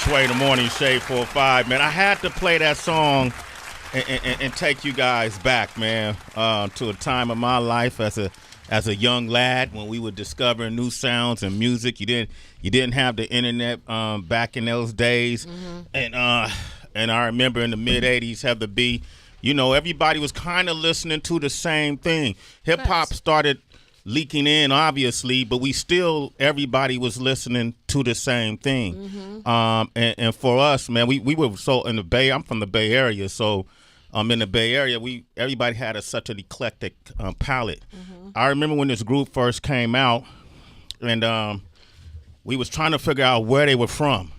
Sway the Morning Shade 4-5, man. I had to play that song and take you guys back, man, to a time of my life as a young lad when we were discovering new sounds and music. You didn't have the internet back in those days, and I remember in the mid '80s, Heather B. Everybody was kind of listening to the same thing. Hip hop started leaking in, obviously, but everybody was listening to the same thing. And for us, man, we were so in the Bay. I'm from the Bay Area, so in the Bay Area, everybody had such an eclectic palette. I remember when this group first came out, and we was trying to figure out where they were from.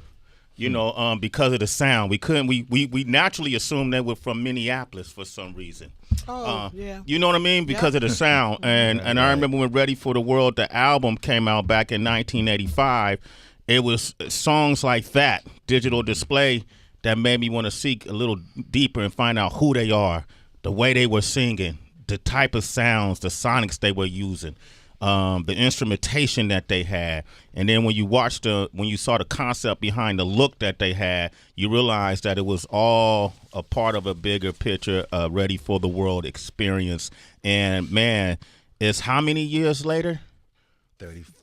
Because of the sound, we naturally assumed they were from Minneapolis for some reason. Yeah. You know what I mean? Because of the sound. And I remember when Ready for the World, the album came out back in 1985. It was songs like that, Digital Display, that made me want to seek a little deeper and find out who they are, the way they were singing, the type of sounds, the sonics they were using. The instrumentation that they had, and then when you saw the concept behind the look that they had, you realized that it was all a part of a bigger picture, Ready for the World experience. And man, it's how many years later?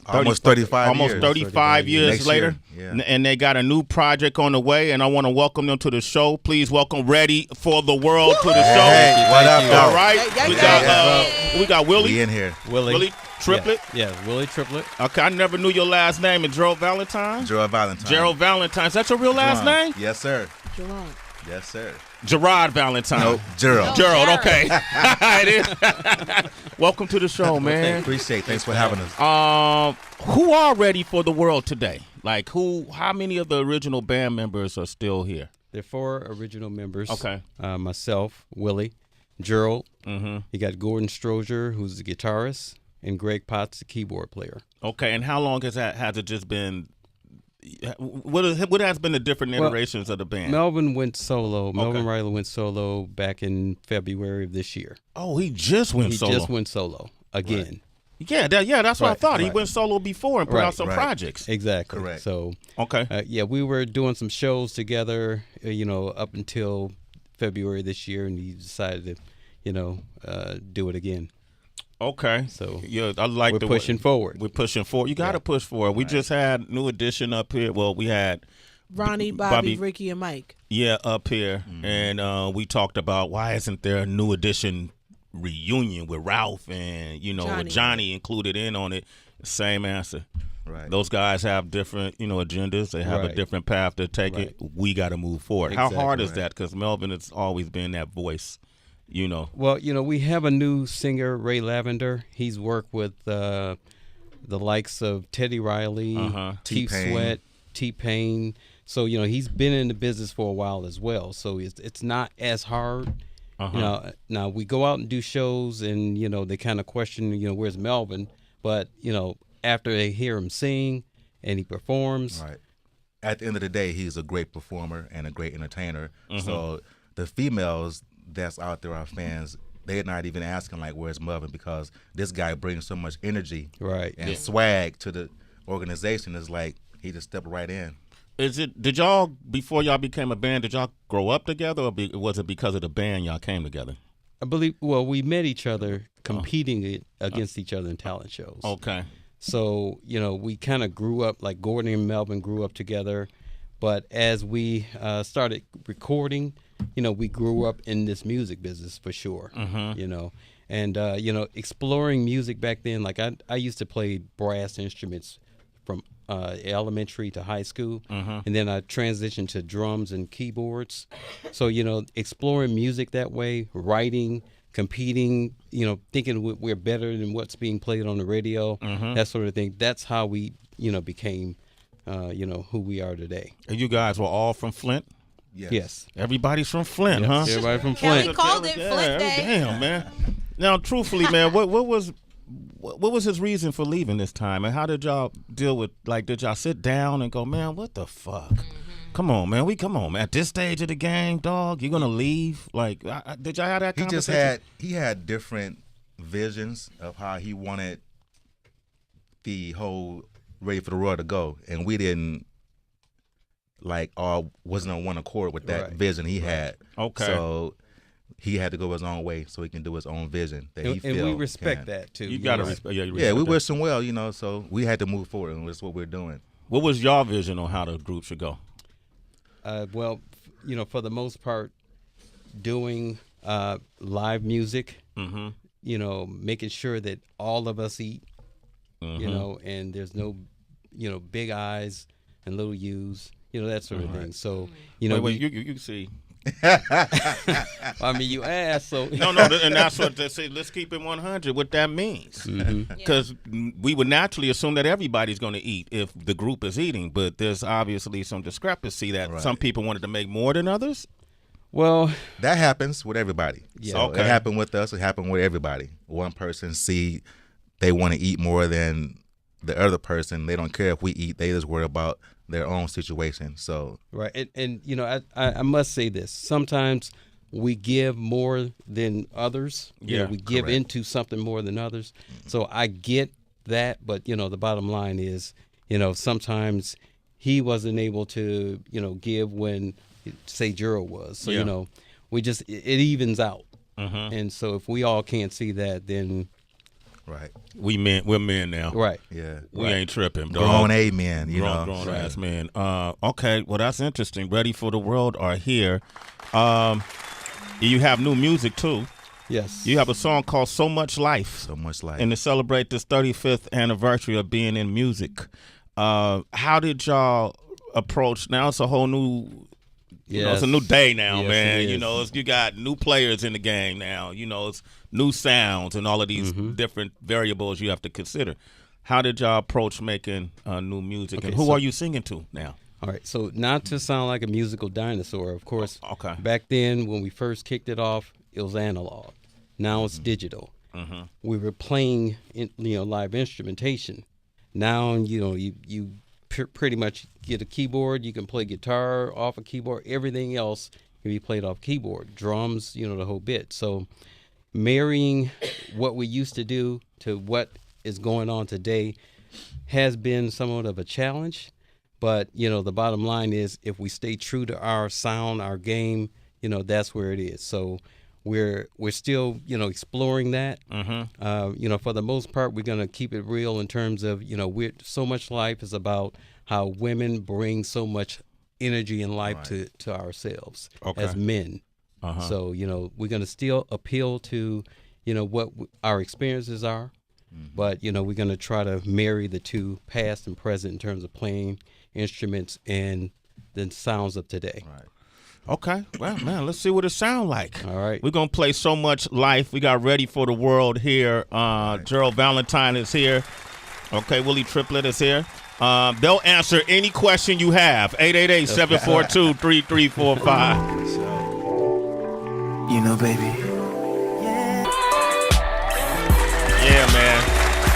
Almost 35 almost years. 35 years later. Yeah. And they got a new project on the way, and I want to welcome them to the show. Please welcome Ready for the World to the show. Hey, what up, all though? right. We got Willie. We in here. Willie Triplett. Yeah, Willie Triplett. Okay, I never knew your last name. Is Gerald Valentine? Gerald Valentine. Gerald Valentine. Is that your real last name? Yes, sir. Gerald. Yes, sir. Gerard Valentine. Nope, Gerald. Gerald, okay. It is. Welcome to the show, man. Appreciate it. Thanks for having us. Who are Ready for the World today? Like, how many of the original band members are still here? There are 4 original members. Okay. Myself, Willie, Gerald. Mm-hmm. You got Gordon Strozier, who's the guitarist, and Greg Potts, the keyboard player. Okay, and how long has it just been? What has been the different iterations of the band? Melvin went solo. Melvin Riley went solo back in February of this year. Oh, he just went solo. He just went solo again. Right. Yeah, that's what I thought. He went solo before and put out some projects. Exactly. Correct. So, okay. We were doing some shows together, up until February this year, and he decided to, do it again. Okay. So yeah, I like we're pushing forward. We're pushing forward. You got to push forward. We just had New Edition up here. Well, we had Ronnie, Bobby, Ricky, and Mike. Yeah, up here, and we talked about why isn't there a New Edition reunion with Ralph and with Johnny included in on it. Same answer. Right. Those guys have different agendas. They have a different path to take it. We got to move forward. Exactly. How hard is that? Because Melvin has always been that voice. Well, we have a new singer, Ray Lavender. He's worked with the likes of Teddy Riley, Keith Sweat, T-Pain. So he's been in the business for a while as well. So it's not as hard. Now we go out and do shows, and they kind of question, where's Melvin? But after they hear him sing and he performs, right. At the end of the day, he's a great performer and a great entertainer. So the females that's out there, our fans, they're not even asking like, where's Melvin? Because this guy brings so much energy and swag to the organization. It's like he just stepped right in. Did y'all, before y'all became a band, did y'all grow up together, or was it because of the band y'all came together? I believe, we met each other competing against each other in talent shows. Okay. So, we kind of grew up, like Gordon and Melvin grew up together. But as we started recording, we grew up in this music business for sure, and, exploring music back then. Like I used to play brass instruments from elementary to high school, and then I transitioned to drums and keyboards. So, exploring music that way, writing, competing, thinking we're better than what's being played on the radio, that sort of thing. That's how we, became, who we are today. And you guys were all from Flint? Yes. Everybody's from Flint, huh? Everybody from Flint. Kelly called it Flint Day. Damn, man. Now, truthfully, man, what was his reason for leaving this time, and how did y'all deal with? Like, did y'all sit down and go, man, what the fuck? Come on, man. At this stage of the game, dog, you're gonna leave? Like, did y'all have that conversation? He had different visions of how he wanted the whole Ready for the World to go, and we didn't like all wasn't on one accord with that vision he had. Okay. So he had to go his own way so he can do his own vision that he feels. And we respect that too. You gotta respect. Yeah, Yeah, we wish him well, so we had to move forward, and that's what we're doing. What was your vision on how the group should go? Well, for the most part, doing live music. Making sure that all of us eat. And there's no, big eyes and little U's. That sort of thing. So wait, you see. I mean, you asked, so no, and that's what they say. Let's keep it 100. What that means, because we would naturally assume that everybody's going to eat if the group is eating, but there's obviously some discrepancy that some people wanted to make more than others. Well, that happens with everybody. Yeah. So it happened with us. It happened with everybody. One person see they want to eat more than the other person. They don't care if we eat. They just worry about their own situation. So right, and I must say this. Sometimes we give more than others. We give into something more than others. So I get that, but the bottom line is, sometimes he wasn't able to, give when, say, Gerald was. So we just it evens out. And so if we all can't see that, then we're men now. Right. Yeah. We ain't tripping. Grown men, grown ass men. Okay, well that's interesting. Ready for the World are here. You have new music too. Yes. You have a song called So Much Life. So Much Life. And to celebrate this 35th anniversary of being in music. How did y'all approach? Now it's a whole new it's a new day now, man. You got new players in the game now. It's new sounds and all of these different variables you have to consider. How did y'all approach making new music, and who are you singing to now? All right, so not to sound like a musical dinosaur, of course. Okay. Back then, when we first kicked it off, it was analog. Now it's digital. We were playing, live instrumentation. Now, you pretty much get a keyboard. You can play guitar off a keyboard. Everything else can be played off keyboard. Drums, the whole bit. So marrying what we used to do to what is going on today has been somewhat of a challenge. But, the bottom line is if we stay true to our sound, our game, that's where it is. So we're still, exploring that. For the most part, we're going to keep it real in terms of, we're So Much Life is about how women bring so much energy and life to ourselves as men. So, we're going to still appeal to, what our experiences are. But, we're going to try to marry the two, past and present, in terms of playing instruments and the sounds of today. Right. Okay. Well, man, let's see what it sounds like. All right. We're going to play So Much Life. We got Ready for the World here. Gerald Valentine is here. Okay, Willie Triplett is here. They'll answer any question you have. 888-742-3345. Baby. Yeah, man.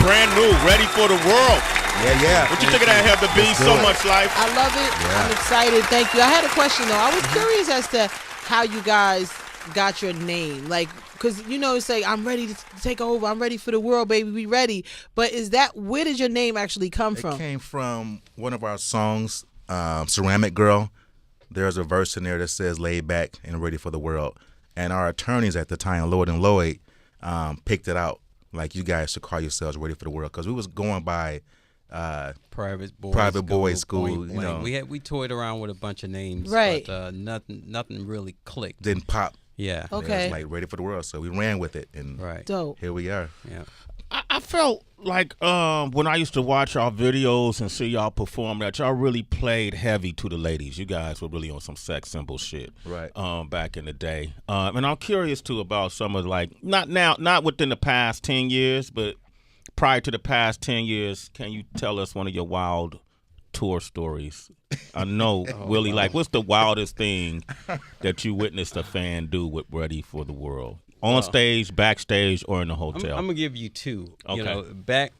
Brand new, Ready for the World. Yeah. What you think of that, Heather B? So Much Life. I love it. Yeah. I'm excited. Thank you. I had a question, though. I was curious as to how you guys got your name. Like, because, it's like, I'm ready to take over. I'm ready for the world, baby. We ready. But where did your name actually come from? It came from one of our songs, Ceramic Girl. There's a verse in there that says, laid back and ready for the world. And our attorneys at the time, Lord and Lloyd, picked it out. Like, you guys should call yourselves Ready for the World. Because we was going by private boys school. We toyed around with a bunch of names, right? But nothing really clicked. Didn't pop. Yeah. Okay. It was like Ready for the World, so we ran with it, and dope. Here we are. Yeah. I felt like when I used to watch y'all videos and see y'all perform that y'all really played heavy to the ladies. You guys were really on some sex symbol shit, right? Back in the day, and I'm curious too about some of not within the past 10 years, but prior to the past 10 years. Can you tell us one of your wild tour stories? I know, Willie. Like, what's the wildest thing that you witnessed a fan do with Ready for the World? On stage, backstage, or in the hotel? I'm gonna give you two. Okay.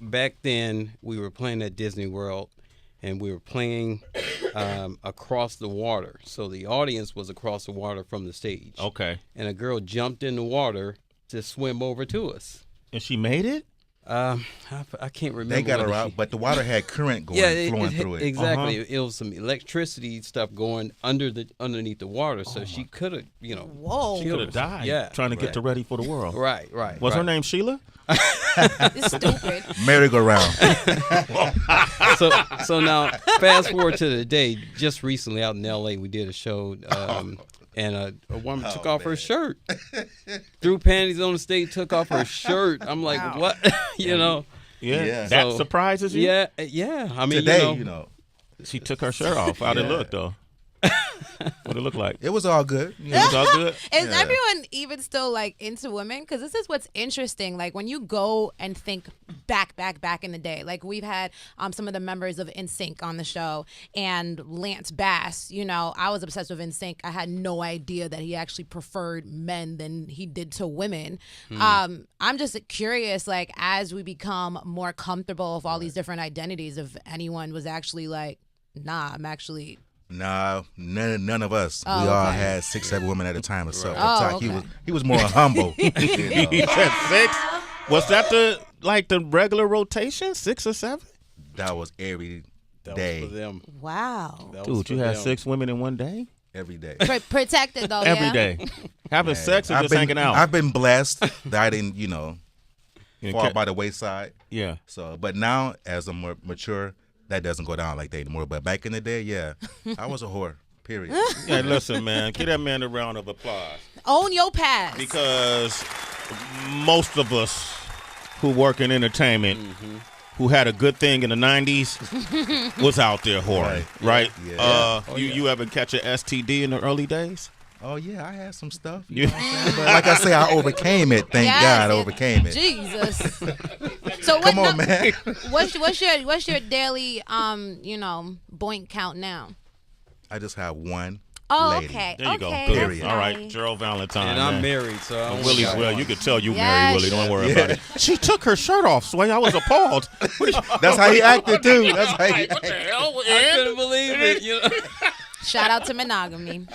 Back then, we were playing at Disney World, and we were playing across the water. So the audience was across the water from the stage. Okay. And a girl jumped in the water to swim over to us. And she made it? I can't remember. They got her whether out, but the water had current going, flowing through it. Exactly. It was some electricity stuff going underneath the water, so she could have, Whoa. She could have died. Yeah. Trying to get to Ready for the World. Right. Was her name Sheila? It's stupid. Merry-go-round. So now, fast forward to the day. Just recently, out in L.A., we did a show, and a woman took off her shirt, threw panties on the stage, took off her shirt. I'm like, what? Yeah. Yeah. That So- surprises you? Yeah. I mean, Today, She took her shirt off. How'd it look, though? What'd it look like? it was all good. It was all good? Is everyone even still like into women? Because this is what's interesting. Like when you go and think back in the day, like we've had some of the members of NSYNC on the show, and Lance Bass. I was obsessed with NSYNC. I had no idea that he actually preferred men than he did to women. I'm just curious, like as we become more comfortable with all these different identities, if anyone was actually like, nah, I'm actually. Nah, none of us. Oh, we all okay. had 6-7 women at a time or so. Oh, He okay. he was more humble. He said 6? Was that the regular rotation, 6 or 7? That was every that day, was for them. Wow. That was Dude, for you had them. 6 women in one day? every day. Protected though. Every yeah? day. Having sex or I've just been, hanging out? I've been blessed that I didn't, You fall ca- by the wayside. Yeah. So, but now as I'm more mature, that doesn't go down like that anymore. But back in the day, yeah, I was a whore. Period. Hey, listen, man. Give that man a round of applause. Own your past. Because most of us who work in entertainment, who had a good thing in the 90s, was out there whoring, right? Yeah. You ever catch an STD in the early days? Oh yeah, I had some stuff. You know what I'm saying? But like I say, I overcame it. Thank God, I overcame it. Jesus. So Come on, man. What's your daily boink count now? I just have one Oh, lady. okay. There you go. Okay, Good. Period. All right, nice. Gerald Valentine. And I'm man. married, so I don't Willie's got well. one. You could tell you Yes. married Willie. Don't worry about it. She took her shirt off, Sway. I was appalled. That's how he acted too. That's how he acted. I couldn't believe it. Shout out to monogamy.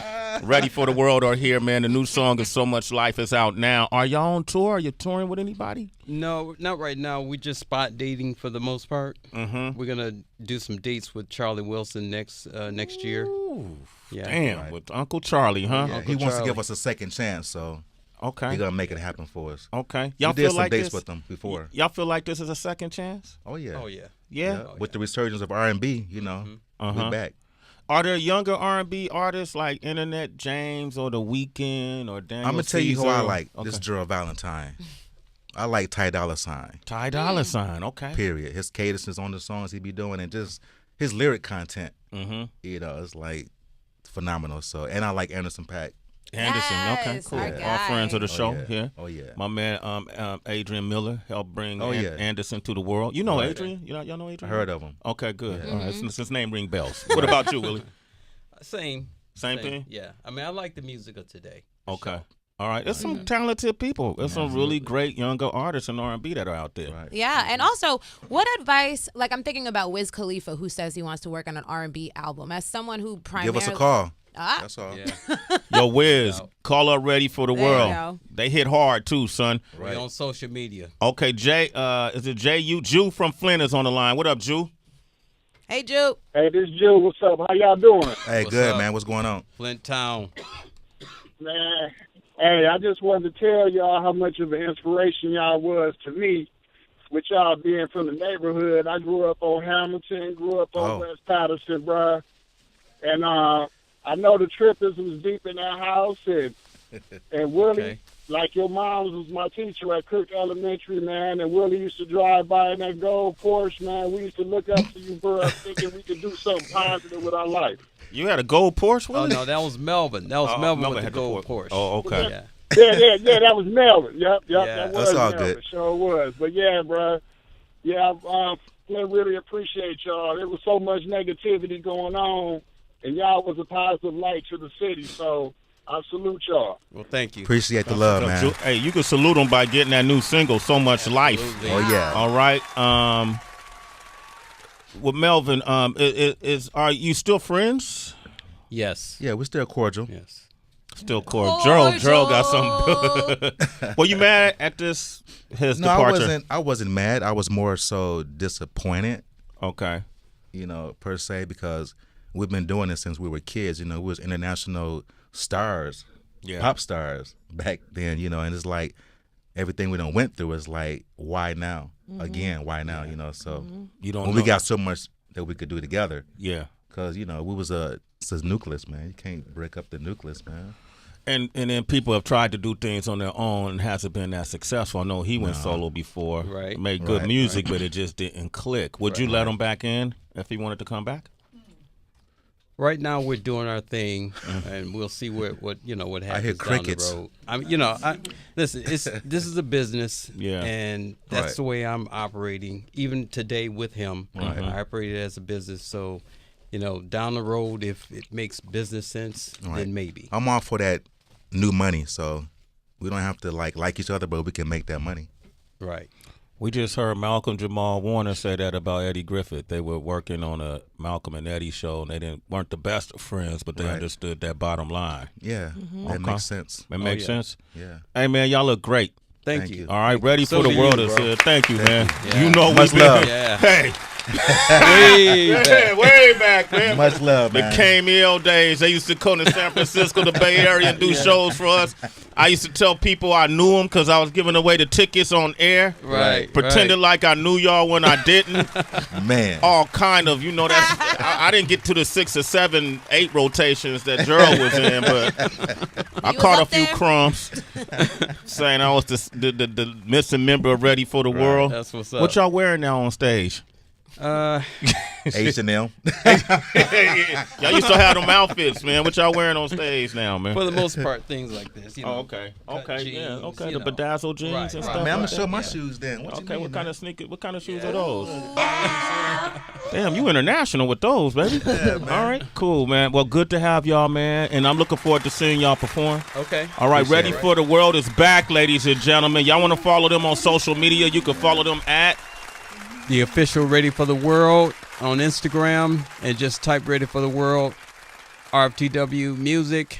Ready for the World are here, man. The new song is So Much Life is out now. Are y'all on tour? Are you touring with anybody? No, not right now. We just spot dating for the most part. Mm-hmm. We're gonna do some dates with Charlie Wilson next year. Yeah. Damn, with Uncle Charlie, huh? Yeah, he wants to give us a second chance, so Okay. he's gonna make it happen for us. Okay. We Y'all did feel some like dates this? with them before. Y'all feel like this is a second chance? Oh yeah. Oh yeah. Yeah. With the resurgence of R&B, Uh-huh. we back. Are there younger R&B artists like Internet James or The Weeknd or Daniel I'm gonna tell you who I Caesar? like. Okay. This Gerald Valentine. I like Ty Dolla $ign. Ty Dolla $ign. Okay. Period. His cadences on the songs he be doing, and just his lyric content. Mm-hmm. It's like phenomenal. So, and I like Anderson .Paak. Anderson. Okay. Yes, Cool. our All guy. friends of the show yeah. here. Oh yeah. My man, Adrian Miller helped bring yeah. Anderson to the world. You know Right. Adrian? Y'all know I Adrian? heard of him. Okay, good. Yeah. All right, since his name ring bells. What about you, Willie? Same. Same thing? Yeah. I mean, I like the music of today. for Okay. sure. All right. There's some talented people. There's some really great younger artists in R&B that are out there. Right. Yeah, and also, what advice? Like, I'm thinking about Wiz Khalifa, who says he wants to work on an R&B album. As someone who primarily Give us a call. Ah, That's all. Yeah. Yo, Wiz, call up Ready for the There you World. go. They hit hard too, son. We on social media. Okay, Jay, is it J.U. Jew from Flint is on the line. What up, Jew? hey, Jude. Hey, this is Jill. What's up? How y'all doing? Hey, What's good up? man. What's going on? Flint Town. Man, hey, I just wanted to tell y'all how much of an inspiration y'all was to me. With y'all being from the neighborhood, I grew up on Hamilton, grew up on Oh. West Patterson, bruh. And I know the Triplett was deep in that house, and Willie, Okay. like your mom was my teacher at Cook Elementary, man, and Willie used to drive by in that gold Porsche, man. We used to look up to you, bro, thinking we could do something positive with our life. You had a gold Porsche, Oh Willie? no, that was Melvin. That was Melvin with the had gold Porsche. Oh, okay. Yeah. Yeah, that was Melvin. Yep, Yeah, that was that's all Melvin. good. Sure was. But yeah, bro, yeah, I really appreciate y'all. There was so much negativity going on, and y'all was a positive light to the city. So I salute y'all. Well, thank you. Appreciate the love, man. Jew- Hey, you can salute them by getting that new single, So Much Life. Absolutely. Oh yeah. All right. With Melvin, are you still friends? Yes. Yeah, we're still cordial. Yes. Still cordial. Gerald got something. Were you mad at his departure? I wasn't mad. I was more so disappointed. Okay. Per se, because we've been doing this since we were kids. We was international stars, pop stars back then. And it's like everything we done went through is like, why now? Again, why now? So you don't. When we got so much that we could do together. Yeah. Because we was it's a nucleus, man. You can't break up the nucleus, man. And then people have tried to do things on their own and hasn't been that successful. I know he went solo before, made good music, but it just didn't click. Would you let him back in if he wanted to come back? Right now we're doing our thing, and we'll see what happens I hear crickets. down the road. Listen, this is a business, and that's the way I'm operating. Even today with him, I operated as a business. So, down the road, if it makes business sense, then maybe. I'm all for that new money, so we don't have to like each other, but we can make that money. Right. We just heard Malcolm Jamal Warner say that about Eddie Griffith. They were working on a Malcolm and Eddie show, and they weren't the best of friends, but they understood that bottom line. Yeah, that makes sense. That makes sense? Yeah. Hey, man, y'all look great. Thank you. All right, ready for the world is here. Thank you, man. Yeah. You know much we love. Yeah. Hey. way back, man. Much love, man. The KML days. They used to come to San Francisco, the Bay Area, and do shows for us. I used to tell people I knew them because I was giving away the tickets on air. Right. Pretended like I knew y'all when I didn't. Man. All kind of, that's. I didn't get to the 6 or 7, 8 rotations that Gerald was in, but I caught a few crumbs saying I was the missing member of Ready for the World. That's what's up. What y'all wearing now on stage? H&M. Y'all used to have them outfits, man. What y'all wearing on stage now, man? For the most part, things like this. Okay. Jeans, Yeah. Okay. The bedazzled jeans and stuff. Man, I'm gonna like show that. my shoes then. What you mean, kind of sneakers? What kind of shoes are those? Damn, you international with those, baby. Yeah, man. All right, cool, man. Well, good to have y'all, man, and I'm looking forward to seeing y'all perform. Okay. All right, Ready for the World is back, ladies and gentlemen. Y'all want to follow them on social media? You can follow them at the official Ready for the World on Instagram, and just type Ready for the World, RFTW Music.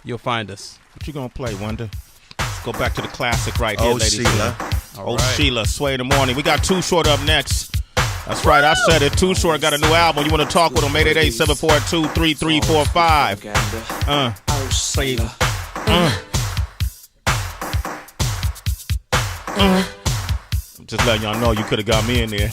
You'll find us. What you gonna play, Wonder? Let's go back to the classic right here, ladies. Sheila. Sheila, Sway in the Morning. We got Too Short up next. That's right, I said it. Too Short got a new album. You want to talk with him? 888-742-3345. Sheila. Just letting y'all know you could have got me in there.